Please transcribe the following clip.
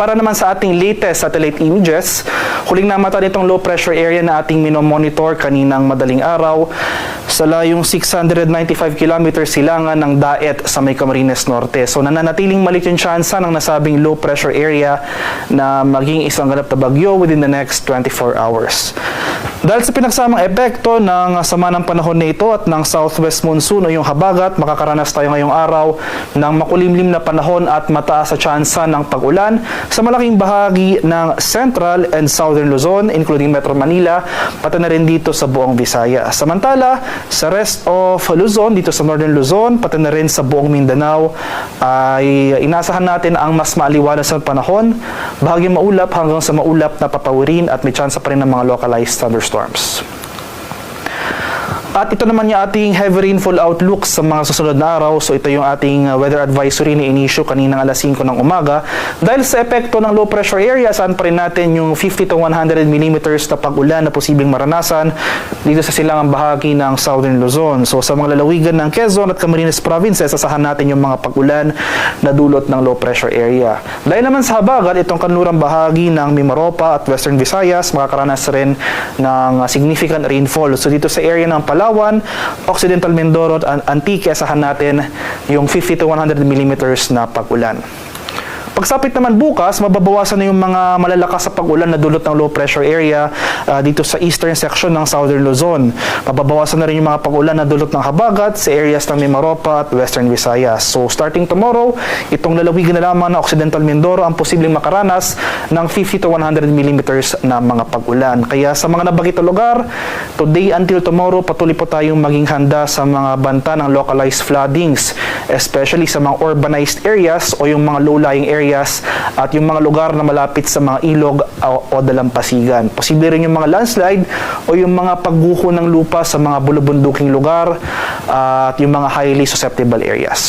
Para naman sa ating latest satellite images, huling namatan itong low pressure area na ating minomonitor kaninang madaling araw sa layong 695 km silangan ng Daet sa may Camarines Norte. So nananatiling maliit yung tsansa ng nasabing low pressure area na maging isang ganap na bagyo within the next 24 hours. Dahil sa pinagsamang epekto ng sama ng panahon na ito at ng southwest monsoon o yung habagat, makakaranas tayo ngayong araw ng makulimlim na panahon at mataas sa tsansa ng pag-ulan sa malaking bahagi ng Central and Southern Luzon, including Metro Manila, pati na rin dito sa buong Visayas. Samantala, sa rest of Luzon, dito sa Northern Luzon, pati na rin sa buong Mindanao, ay inasahan natin ang mas maaliwalas na panahon, bahagyang maulap hanggang sa maulap na papawirin at may tsansa pa rin ng mga localized thunderstorms. At ito naman yung ating heavy rainfall outlook sa mga susunod na araw. So ito yung ating weather advisory na inisyu kaninang alas 5 ng umaga. Dahil sa epekto ng low pressure area, saan pa rin natin yung 50 to 100 mm na pag-ulan na posibleng maranasan dito sa silangang bahagi ng Southern Luzon. So sa mga lalawigan ng Quezon at Camarines Provinces, asahan natin yung mga pag-ulan na dulot ng low pressure area. Dahil naman sa habagat, itong kanlurang bahagi ng Mimaropa at Western Visayas, makakaranas rin ng significant rainfall. So dito sa area ng Palawan, Occidental Mindoro at Antique, asahan natin yung 50 to 100 mm na pag-ulan. Pagsapit naman bukas, mababawasan na yung mga malalakas sa pag-ulan na dulot ng low pressure area dito sa eastern section ng Southern Luzon. Mababawasan na rin yung mga pag-ulan na dulot ng habagat sa areas ng Mimaropa at Western Visayas. So starting tomorrow, itong lalawigan na lamang na Occidental Mindoro ang posibleng makaranas ng 50 to 100 mm na mga pag-ulan. Kaya sa mga nabagit na lugar, today until tomorrow, patuloy po tayong maging handa sa mga banta ng localized floodings, especially sa mga urbanized areas o yung mga low-lying areas at yung mga lugar na malapit sa mga ilog o dalampasigan. Posible rin yung mga landslide o yung mga pagguho ng lupa sa mga bulubunduking lugar at yung mga highly susceptible areas.